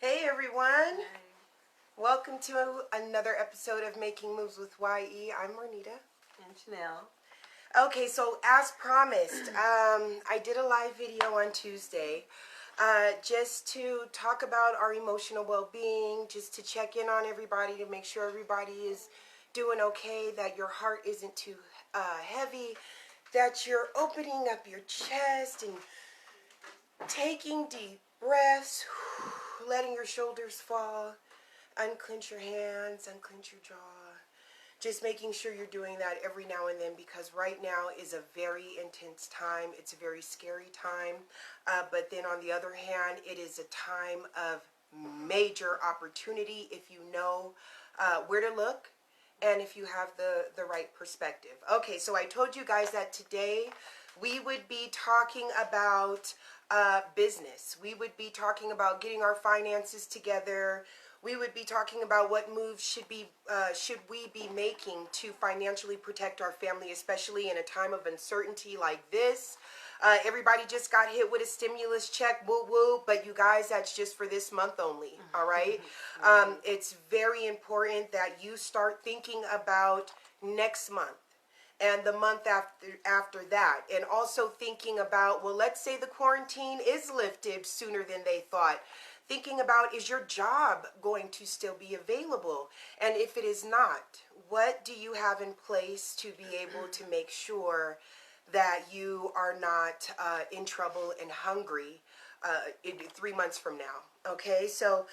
Hey everyone, welcome to another episode of Making Moves with YE. I'm Marnita. And Chanel. Okay, so as promised, I did a live video on Tuesday just to talk about our emotional well-being, just to check in on everybody, to make sure everybody is doing okay, that your heart isn't too heavy, that you're opening up your chest and taking deep breaths, letting your shoulders fall, unclench your hands, unclench your jaw. Just making sure you're doing that every now and then, because right now is a very intense time. It's a very scary time. But then on the other hand, it is a time of major opportunity if you know where to look and if you have the right perspective. Okay, so I told you guys that today we would be talking about business. We would be talking about getting our finances together. We would be talking about what moves should we be making to financially protect our family, especially in a time of uncertainty like this. Everybody just got hit with a stimulus check, woo woo, but you guys, that's just for this month only, all right? It's very important that you start thinking about next month and the month after that, and also thinking about, well, let's say the quarantine is lifted sooner than they thought. Thinking about, is your job going to still be available? And if it is not, what do you have in place to be able to make sure that you are not in trouble and hungry in 3 months from now? Okay, so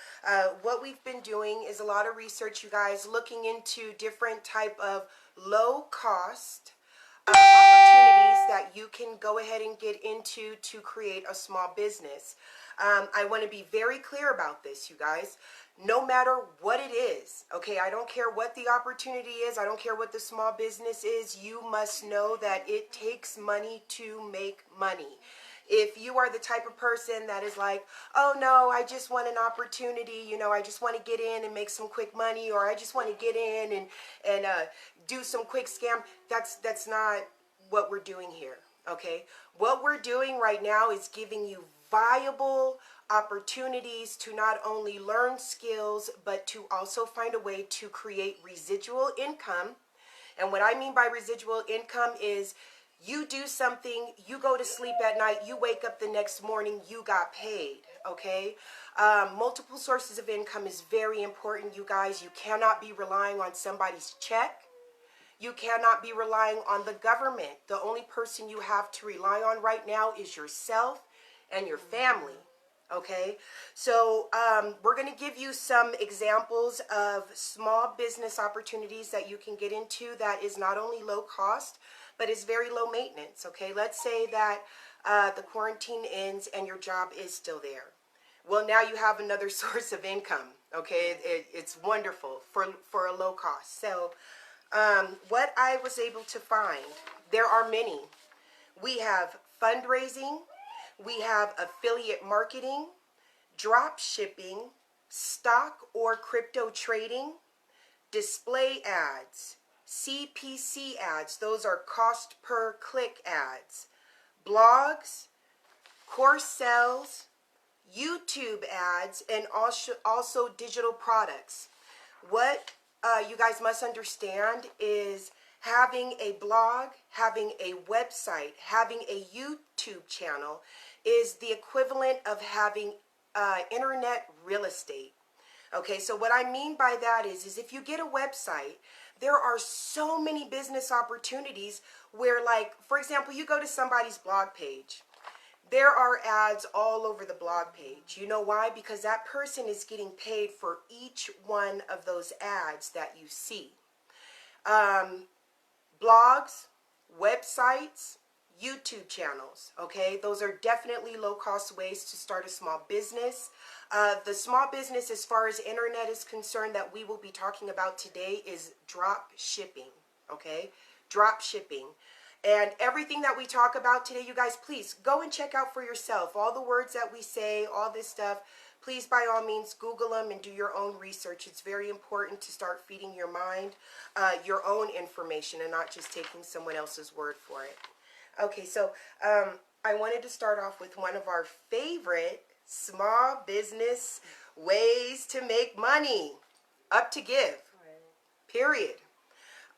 what we've been doing is a lot of research, you guys, looking into different type of low cost opportunities that you can go ahead and get into to create a small business. I want to be very clear about this, you guys. No matter what it is, okay, I don't care what the opportunity is, I don't care what the small business is, you must know that it takes money to make money. If you are the type of person that is like, oh no, I just want an opportunity, you know, I just want to get in and make some quick money, or I just want to get in and do some quick scam, that's not what we're doing here, okay? What we're doing right now is giving you viable opportunities to not only learn skills, but to also find a way to create residual income. And what I mean by residual income is you do something, you go to sleep at night, you wake up the next morning, you got paid, okay? Multiple sources of income is very important, you guys. You cannot be relying on somebody's check. You cannot be relying on the government. The only person you have to rely on right now is yourself and your family. Okay, so we're going to give you some examples of small business opportunities that you can get into that is not only low cost, but is very low maintenance. Okay, let's say that the quarantine ends and your job is still there. Well, now you have another source of income. Okay, it's wonderful for a low cost. So what I was able to find, there are many. We have fundraising, we have affiliate marketing, drop shipping, stock or crypto trading, display ads, CPC ads, those are cost per click ads, blogs, course sales, YouTube ads, and also digital products. What you guys must understand is having a blog, having a website, having a YouTube channel is the equivalent of having internet real estate. Okay, so what I mean by that is if you get a website, there are so many business opportunities where, like, for example, you go to somebody's blog page. There are ads all over the blog page. You know why? Because that person is getting paid for each one of those ads that you see. Blogs, websites, YouTube channels, okay? Those are definitely low-cost ways to start a small business. The small business, as far as internet is concerned, that we will be talking about today is drop shipping, okay? Drop shipping. And everything that we talk about today, you guys, please go and check out for yourself. All the words that we say, all this stuff, please by all means Google them and do your own research. It's very important to start feeding your mind your own information and not just taking someone else's word for it. Okay, so I wanted to start off with one of our favorite Small business ways to make money. Up to give. Period.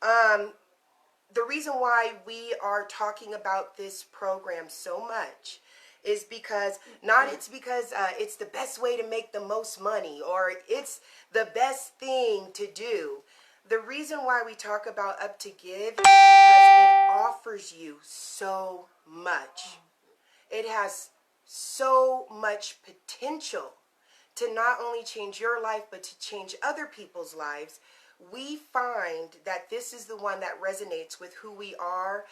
The reason why we are talking about this program so much is because it's because it's the best way to make the most money or it's the best thing to do. The reason why we talk about Up to Give is because it offers you so much. It has so much potential to not only change your life but to change other people's lives. We find that this is the one that resonates with who we are,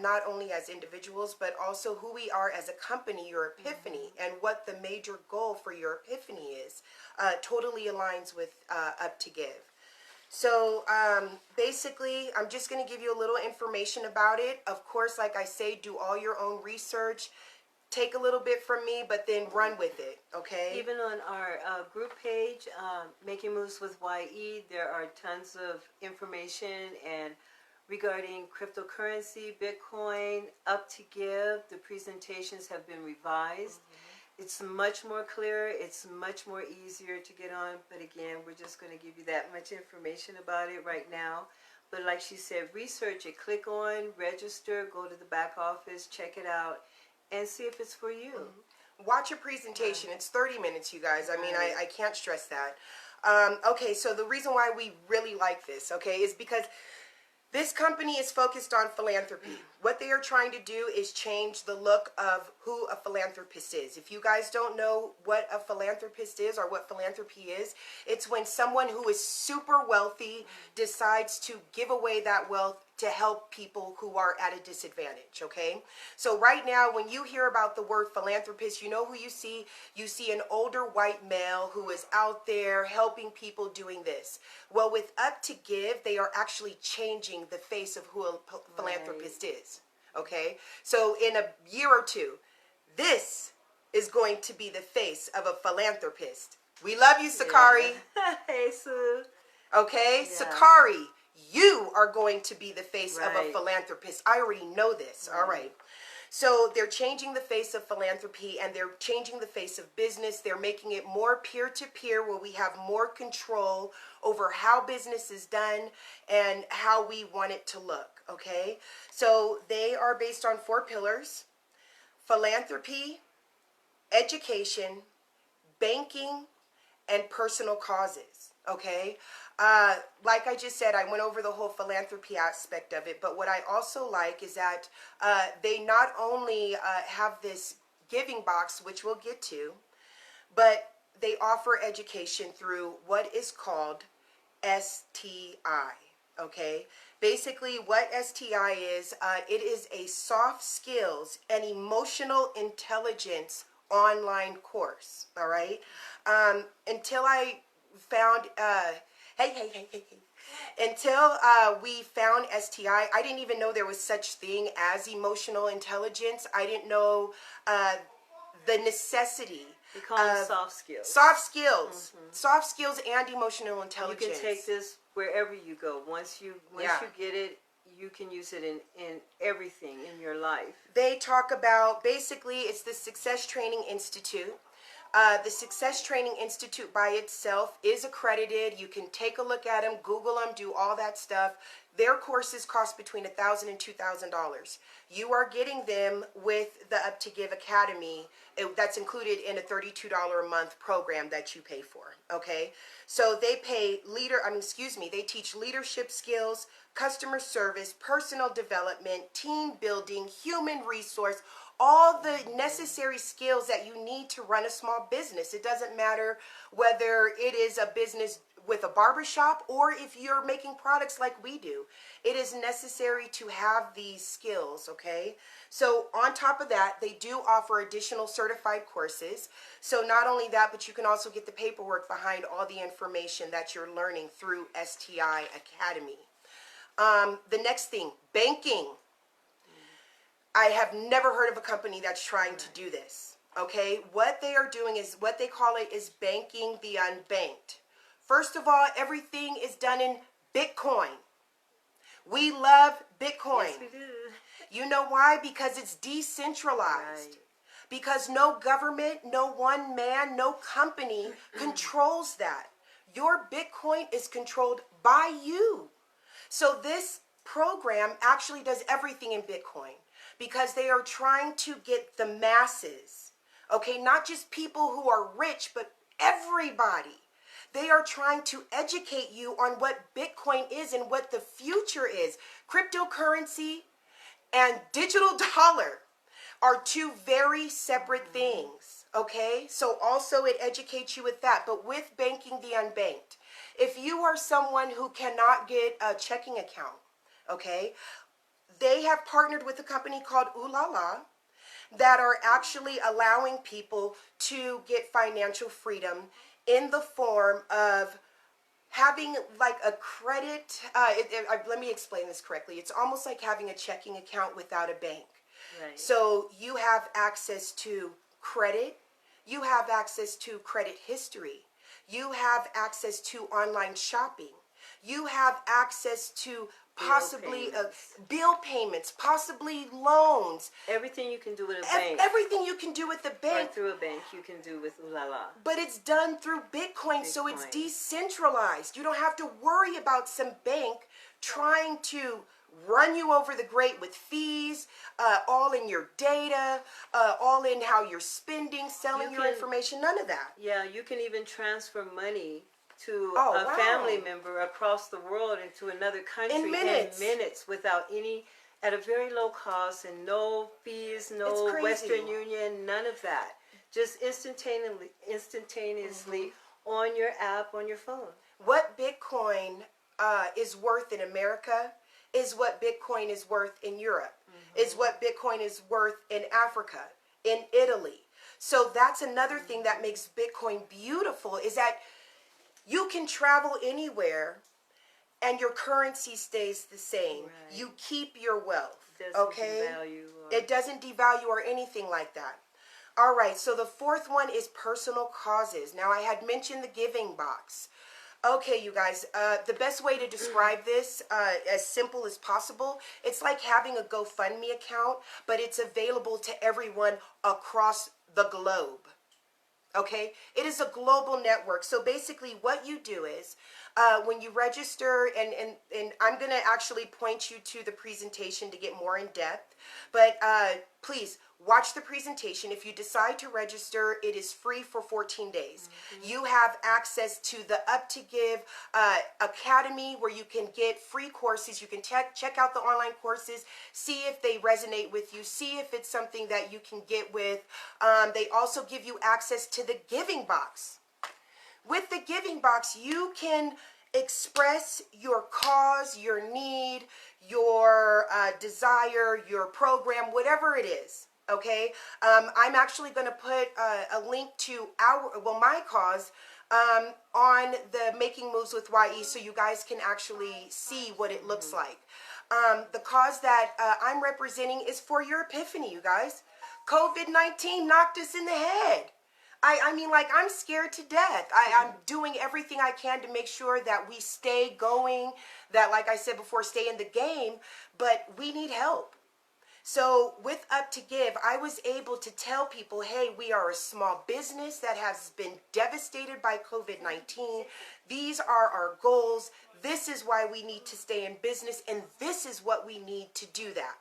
not only as individuals, but also who we are as a company, your epiphany, and what the major goal for your epiphany is, totally aligns with Up to Give. So basically, I'm just going to give you a little information about it. Of course, like I say, do all your own research. Take a little bit from me, but then run with it, okay? Even on our group page, Making Moves with YE, there are tons of information and regarding cryptocurrency, Bitcoin, Up to Give. The presentations have been revised. It's much more clear. It's much more easier to get on. But again, we're just going to give you that much information about it right now. But like she said, research it. Click on, register, go to the back office, check it out, and see if it's for you. Watch a presentation. It's 30 minutes, you guys. I mean, I can't stress that. Okay, so the reason why we really like this, okay, is because this company is focused on philanthropy. What they are trying to do is change the look of who a philanthropist is. If you guys don't know what a philanthropist is or what philanthropy is, it's when someone who is super wealthy decides to give away that wealth to help people who are at a disadvantage, okay? So right now, when you hear about the word philanthropist, you know who you see? You see an older white male who is out there helping people doing this. Well, with Up to Give, they are actually changing the face of who a philanthropist is, okay? So in a year or two, this is going to be the face of a philanthropist. We love you, Sakari. Yeah. Hey, Sue. Okay, yeah. Sakari, you are going to be the face of a philanthropist. I already know this. All right. So they're changing the face of philanthropy and they're changing the face of business. They're making it more peer-to-peer where we have more control over how business is done and how we want it to look. Okay. So they are based on 4 pillars: philanthropy, education, banking, and personal causes. Okay. Like I just said, I went over the whole philanthropy aspect of it, but what I also like is that they not only have this giving box, which we'll get to, but they offer education through what is called STI. Okay, basically what STI is, it is a soft skills and emotional intelligence online course. All right, until I found until we found STI, I didn't even know there was such thing as emotional intelligence. I didn't know the necessity. We call them soft skills. Soft skills. Soft skills and emotional intelligence. You can take this wherever you go. Once you get it, you can use it in everything in your life. They talk about, basically, it's the Success Training Institute. The Success Training Institute by itself is accredited. You can take a look at them, Google them, do all that stuff. Their courses cost between $1,000 and $2,000. You are getting them with the Up to Give Academy. That's included in a $32 a month program that you pay for. Okay, so they they teach leadership skills, customer service, personal development, team building, human resource, all the necessary skills that you need to run a small business. It doesn't matter whether it is a business with a barbershop or if you're making products like we do. It is necessary to have these skills, okay? So on top of that, they do offer additional certified courses. So not only that, but you can also get the paperwork behind all the information that you're learning through STI Academy. The next thing, banking. I have never heard of a company that's trying to do this, okay? What they are doing is, what they call it is banking the unbanked. First of all, everything is done in Bitcoin. We love Bitcoin. Yes, we do. You know why? Because it's decentralized. Right. because no government, no one man, no company controls that. Your Bitcoin is controlled by you. So this program actually does everything in Bitcoin because they are trying to get the masses, okay, not just people who are rich, but everybody. They are trying to educate you on what Bitcoin is and what the future is. Cryptocurrency and digital dollar are two very separate things, okay? So also it educates you with that, but with banking the unbanked. If you are someone who cannot get a checking account, okay, they have partnered with a company called Ooh La La that are actually allowing people to get financial freedom in the form of having like a credit. Let me explain this correctly. It's almost like having a checking account without a bank. Right. So you have access to credit, you have access to credit history, you have access to online shopping, you have access to possibly bill payments, possibly loans. Everything you can do with a bank. Everything you can do with the bank. Or through a bank you can do with Ooh La La. But it's done through Bitcoin, so it's decentralized. You don't have to worry about some bank trying to run you over the grate with fees, all in your data, all in how you're spending, selling your information, none of that. Yeah, you can even transfer money to Oh, a family member across the world into another country In minutes. without any, at a very low cost, and no fees, no It's crazy. Western Union, none of that. Just instantaneously on your app, on your phone. What Bitcoin is worth in America is what Bitcoin is worth in Europe, is what Bitcoin is worth in Africa, in Italy. So that's another thing that makes Bitcoin beautiful, is that you can travel anywhere and your currency stays the same. Right. You keep your wealth, Doesn't devalue It doesn't devalue or anything like that. All right, so the fourth one is personal causes. Now, I had mentioned the giving box. Okay, you guys, the best way to describe this, as simple as possible, it's like having a GoFundMe account, but it's available to everyone across the globe. Okay, it is a global network. So basically what you do is when you register, and I'm going to actually point you to the presentation to get more in depth, but please watch the presentation. If you decide to register, it is free for 14 days. You have access to the Up to Give Academy, where you can get free courses. You can check out the online courses, see if they resonate with you, see if it's something that you can get with. They also give you access to the giving box. With the giving box, you can express your cause, your need, your desire, your program, whatever it is. Okay, I'm actually going to put a link to my cause on the Making Moves with YE, so you guys can actually see what it looks like. The cause that I'm representing is for your epiphany, you guys. COVID-19 knocked us in the head. I mean, like, I'm scared to death. I'm doing everything I can to make sure that we stay going, that, like I said before, stay in the game, but we need help. So with Up to Give, I was able to tell people, hey, we are a small business that has been devastated by COVID-19. These are our goals. This is why we need to stay in business, and this is what we need to do that.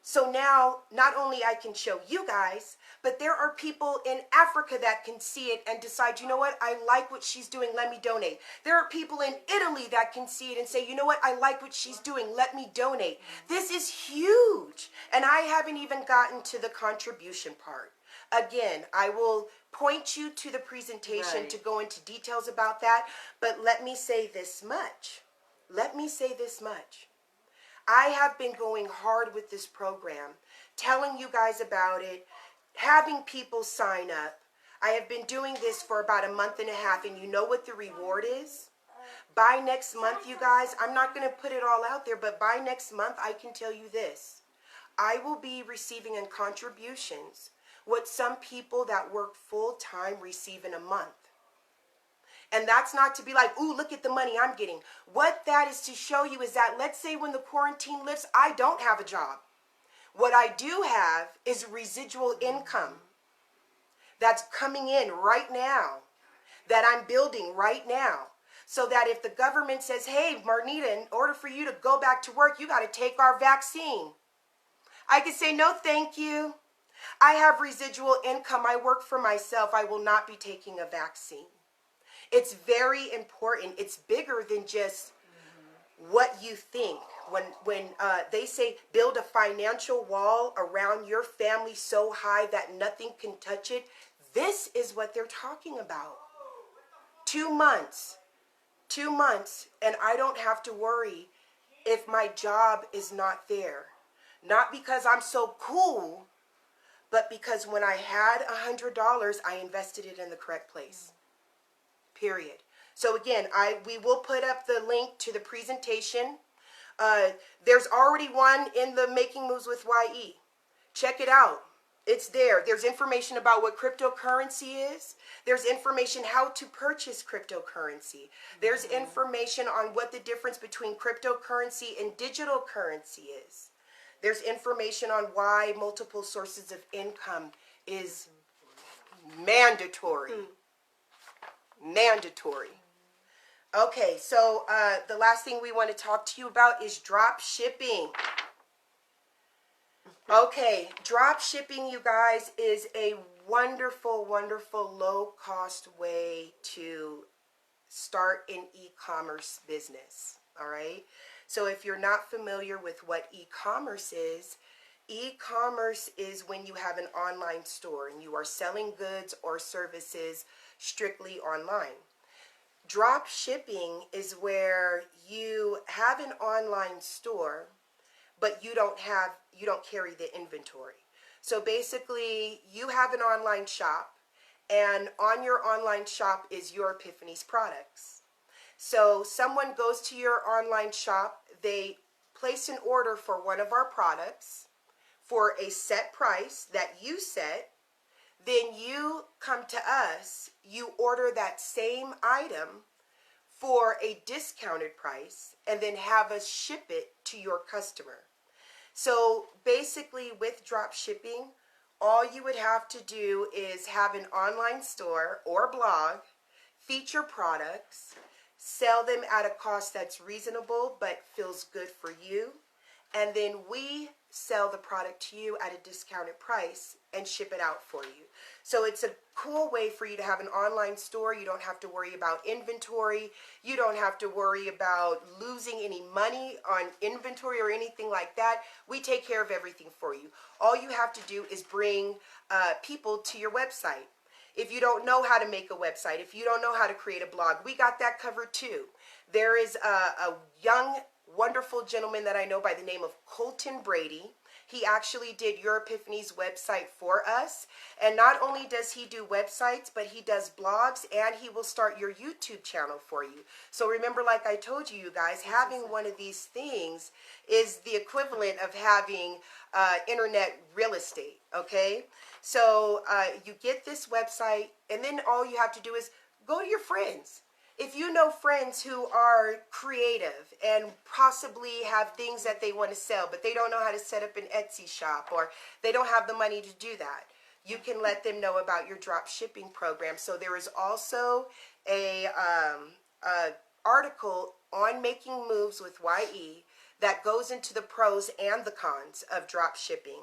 So now, not only I can show you guys, but there are people in Africa that can see it and decide, you know what, I like what she's doing, let me donate. There are people in Italy that can see it and say, you know what, I like what she's doing, let me donate. This is huge. And I haven't even gotten to the contribution part. Again, I will point you to the presentation to go into details about that, but let me say this much. Let me say this much. I have been going hard with this program, telling you guys about it, having people sign up. I have been doing this for about a month and a half, and you know what the reward is? By next month, you guys, I'm not going to put it all out there, but by next month, I can tell you this. I will be receiving in contributions what some people that work full-time receive in a month. And that's not to be like, ooh, look at the money I'm getting. What that is to show you is that, let's say when the quarantine lifts, I don't have a job. What I do have is residual income. that's coming in right now, that I'm building right now. So that if the government says, hey, Marnita, in order for you to go back to work, you got to take our vaccine, I can say, no, thank you. I have residual income. I work for myself. I will not be taking a vaccine. It's very important. It's bigger than just what you think. When they say build a financial wall around your family so high that nothing can touch it, this is what they're talking about. 2 months. 2 months, and I don't have to worry if my job is not there. Not because I'm so cool, but because when I had $100, I invested it in the correct place. Period. So again, we will put up the link to the presentation. There's already one in the Making Moves with YE. Check it out. It's there. There's information about what cryptocurrency is. There's information how to purchase cryptocurrency. There's information on what the difference between cryptocurrency and digital currency is. There's information on why multiple sources of income is mandatory. Mandatory. Okay, so the last thing we want to talk to you about is drop shipping. Okay, drop shipping, you guys, is a wonderful, wonderful low-cost way to start an e-commerce business, all right? So if you're not familiar with what e-commerce is when you have an online store and you are selling goods or services strictly online. Drop shipping is where you have an online store, but you don't carry the inventory. So basically, you have an online shop, and on your online shop is your Epiphany's products. So someone goes to your online shop, they place an order for one of our products for a set price that you set, then you come to us, you order that same item for a discounted price, and then have us ship it to your customer. So basically with drop shipping, all you would have to do is have an online store or blog, feature products, sell them at a cost that's reasonable but feels good for you, and then we sell the product to you at a discounted price and ship it out for you. So it's a cool way for you to have an online store. You don't have to worry about inventory. You don't have to worry about losing any money on inventory or anything like that. We take care of everything for you. All you have to do is bring people to your website. If you don't know how to make a website, if you don't know how to create a blog, we got that covered too. There is a young, wonderful gentleman that I know by the name of Colton Brady. He actually did Your Epiphany's website for us. And not only does he do websites, but he does blogs, and he will start your YouTube channel for you. So remember, like I told you, you guys, having one of these things is the equivalent of having internet real estate, okay? So you get this website, and then all you have to do is go to your friends. If you know friends who are creative and possibly have things that they want to sell, but they don't know how to set up an Etsy shop, or they don't have the money to do that, you can let them know about your drop shipping program. So there is also a article on Making Moves with YE that goes into the pros and the cons of drop shipping.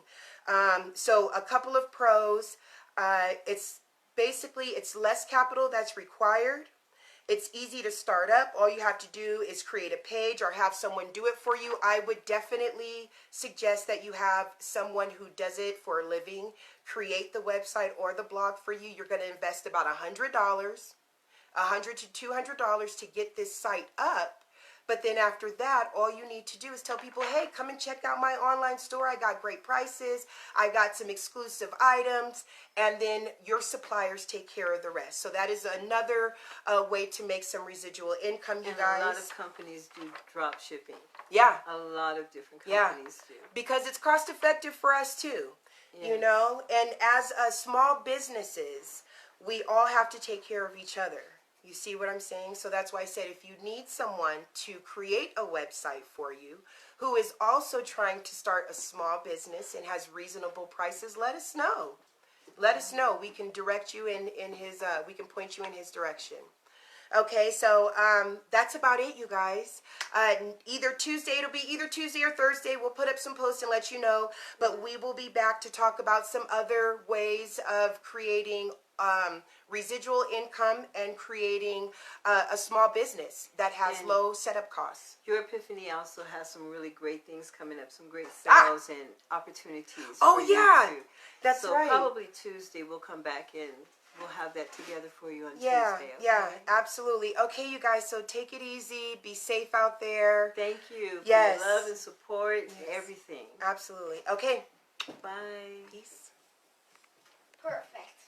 So a couple of pros, it's less capital that's required. It's easy to start up. All you have to do is create a page or have someone do it for you. I would definitely suggest that you have someone who does it for a living create the website or the blog for you. You're going to invest about $100, $100 to $200 to get this site up. But then after that, all you need to do is tell people, hey, come and check out my online store. I got great prices. I got some exclusive items. And then your suppliers take care of the rest. So that is another way to make some residual income, you guys. A lot of companies do drop shipping. Yeah. A lot of different companies do. Because it's cost effective for us too. Yes. You know, and as small businesses, we all have to take care of each other. You see what I'm saying? So that's why I said if you need someone to create a website for you who is also trying to start a small business and has reasonable prices, let us know. let us know. We can direct you in his, we can point you in his direction. Okay, so that's about it, you guys. It'll be either Tuesday or Thursday. We'll put up some posts and let you know. But we will be back to talk about some other ways of creating residual income and creating a small business that has And low setup costs. Your Epiphany also has some really great things coming up, some great sales and opportunities. Oh, for you yeah. too. That's so right. Probably Tuesday we'll come back and we'll have that together for you on Yeah, Tuesday. Okay? yeah, absolutely. Okay, you guys, so take it easy. Be safe out there. Thank you Yes. for your love and support and Yes. everything. Absolutely. Okay. Bye. Peace. Perfect.